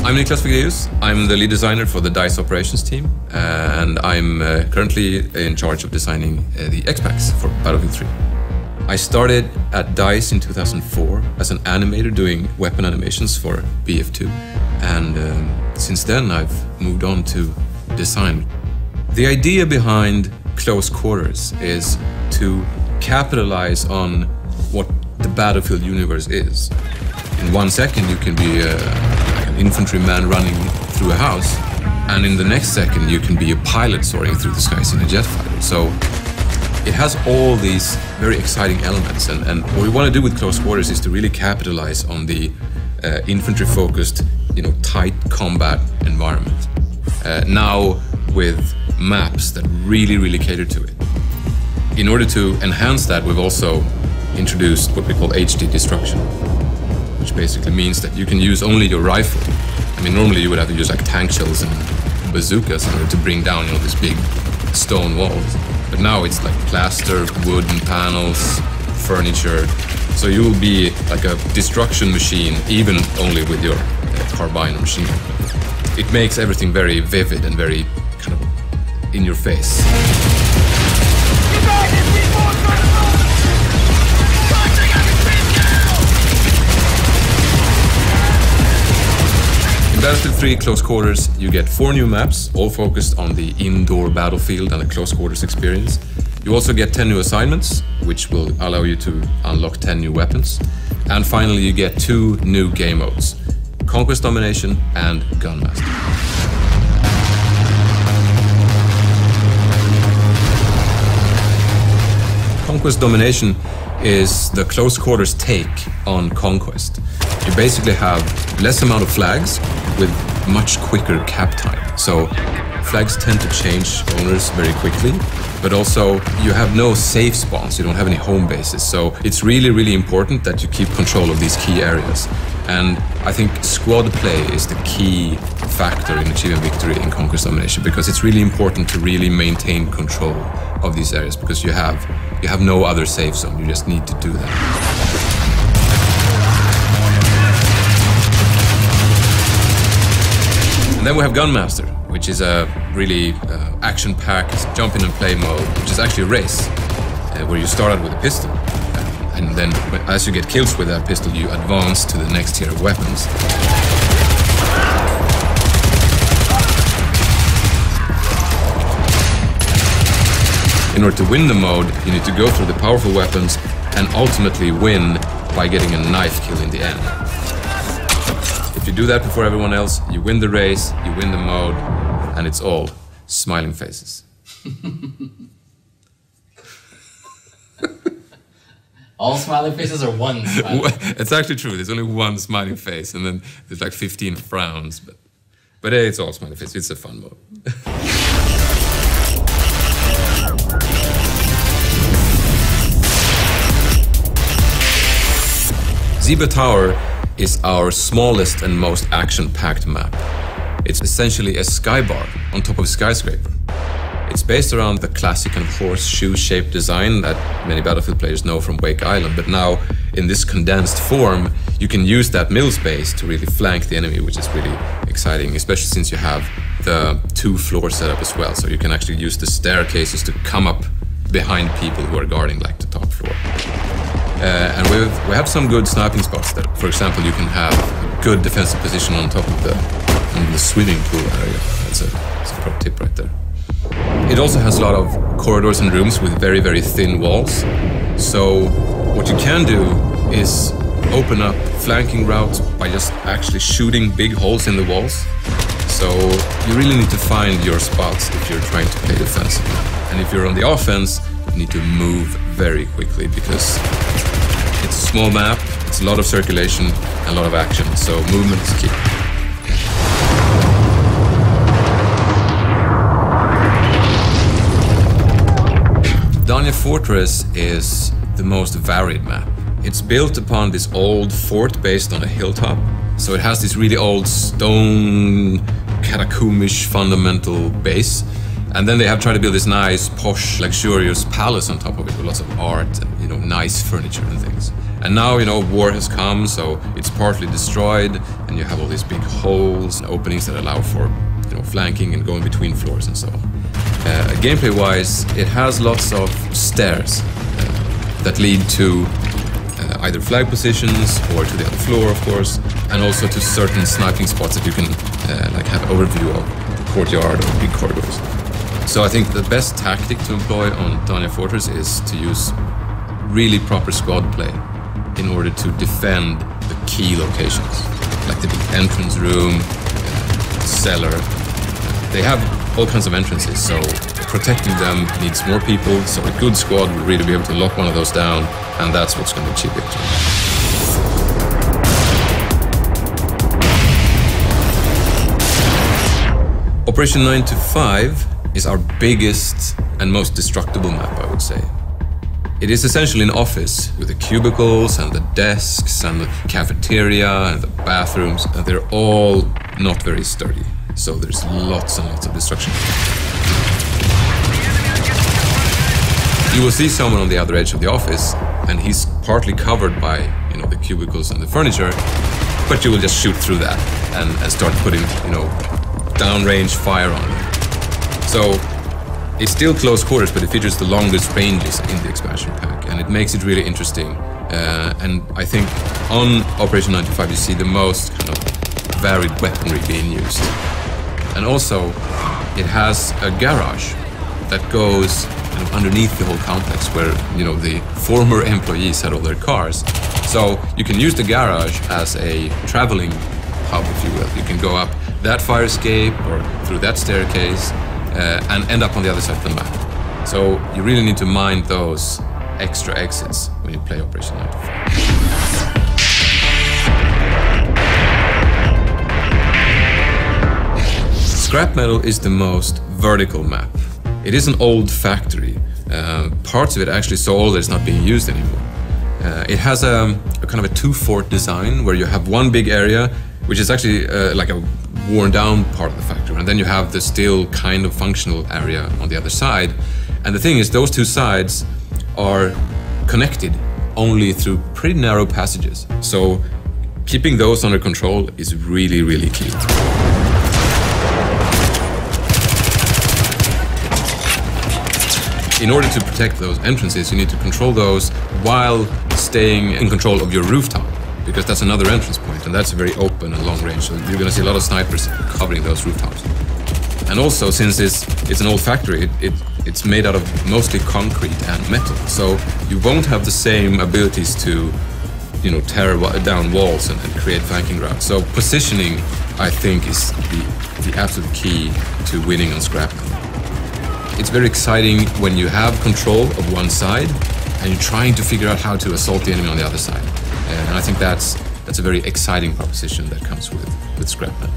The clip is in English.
I'm Niklas Fegraeus. I'm the lead designer for the DICE operations team, and I'm currently in charge of designing the X-Packs for Battlefield 3. I started at DICE in 2004 as an animator doing weapon animations for BF2, and since then I've moved on to design. The idea behind Close Quarters is to capitalize on what the Battlefield universe is. In 1 second you can be like an infantryman running through a house, and in the next second you can be a pilot soaring through the skies in a jet fighter. So it has all these very exciting elements, and what we want to do with Close Quarters is to really capitalize on the infantry-focused, tight combat environment. Now with maps that really cater to it. In order to enhance that, we've also introduced what we call HD destruction, which basically means that you can use only your rifle. I mean, normally you would have to use like tank shells and bazookas in order to bring down these big stone walls. But now it's like plaster, wooden panels, furniture. So you will be like a destruction machine, even only with your carbine machine. It makes everything very vivid and very kind of in your face. In Battlefield 3 Close Quarters, you get 4 new maps, all focused on the indoor battlefield and the close quarters experience. You also get 10 new assignments, which will allow you to unlock 10 new weapons. And finally, you get 2 new game modes, Conquest Domination and Gunmaster. Conquest Domination is the Close Quarters take on Conquest. You basically have less amount of flags with much quicker cap time. So flags tend to change owners very quickly, but also you have no safe spawns, you don't have any home bases. So it's really important that you keep control of these key areas. And I think squad play is the key factor in achieving victory in Conquest Domination, because it's really important to really maintain control of these areas, because you have no other safe zone, you just need to do that. And then we have Gunmaster, which is a really action-packed jump in and play mode, which is actually a race, where you start out with a pistol. And then as you get kills with that pistol, you advance to the next tier of weapons. In order to win the mode, you need to go through the powerful weapons and ultimately win by getting a knife kill in the end. If you do that before everyone else, you win the race, you win the mode, and it's all smiling faces. All smiling faces or one smiling face? It's actually true, there's only one smiling face, and then there's like 15 frowns, but hey, it's all smiling faces, it's a fun mode. Zebra Tower is our smallest and most action-packed map. It's essentially a skybar on top of a skyscraper. It's based around the classic and horseshoe-shaped design that many Battlefield players know from Wake Island, but now in this condensed form, you can use that middle space to really flank the enemy, which is really exciting, especially since you have the 2-floor setup as well, so you can actually use the staircases to come up behind people who are guarding like the top floor. And we have some good sniping spots there. For example, you can have a good defensive position on top of the swimming pool area. That's a pro tip right there. It also has a lot of corridors and rooms with very thin walls. So what you can do is open up flanking routes by just actually shooting big holes in the walls. So you really need to find your spots if you're trying to play defensively. And if you're on the offense, you need to move very quickly, because it's a small map, it's a lot of circulation, and a lot of action, so movement is key. Danya Fortress is the most varied map. It's built upon this old fort based on a hilltop, so it has this really old stone, catacombish fundamental base. And then they have tried to build this nice, posh, luxurious palace on top of it with lots of art and, nice furniture and things. And now, war has come, so it's partly destroyed, and you have all these big holes and openings that allow for, you know, flanking and going between floors and so on. Gameplay-wise, it has lots of stairs that lead to either flag positions or to the other floor, of course, and also to certain sniping spots that you can like have overview of the courtyard or big corridors. So I think the best tactic to employ on Dania Fortress is to use really proper squad play in order to defend the key locations, like the big entrance room, cellar. They have all kinds of entrances, so protecting them needs more people, so a good squad will really be able to lock one of those down, and that's what's going to achieve victory. Operation 9 to 5 is our biggest and most destructible map, I would say. It is essentially an office with the cubicles and the desks and the cafeteria and the bathrooms, and they're all not very sturdy. So there's lots and lots of destruction. You will see someone on the other edge of the office, and he's partly covered by, you know, the cubicles and the furniture, but you will just shoot through that and start putting, you know, downrange fire on it. So it's still close quarters, but it features the longest ranges in the expansion pack, and it makes it really interesting. And I think on Operation 9 to 5 you see the most kind of varied weaponry being used. And also, it has a garage that goes kind of underneath the whole complex where, you know, the former employees had all their cars. So you can use the garage as a traveling hub, if you will. You can go up that fire escape or through that staircase and end up on the other side of the map. So you really need to mind those extra exits when you play Operation 9 to 5. Scrap Metal is the most vertical map. It is an old factory. Parts of it actually so old that it's not being used anymore. It has a kind of a two-fort design where you have one big area, which is actually like a worn-down part of the factory, and then you have the still kind of functional area on the other side. And the thing is, those two sides are connected only through pretty narrow passages. So keeping those under control is really, really key. In order to protect those entrances, you need to control those while staying in control of your rooftop, because that's another entrance point, and that's very open and long range, so you're going to see a lot of snipers covering those rooftops. And also, since it's an old factory, it's made out of mostly concrete and metal, so you won't have the same abilities to, you know, tear down walls and create flanking routes. So positioning, I think, is the absolute key to winning on Scrap Metal. It's very exciting when you have control of one side and you're trying to figure out how to assault the enemy on the other side. And I think that's a very exciting proposition that comes with Scrap Metal.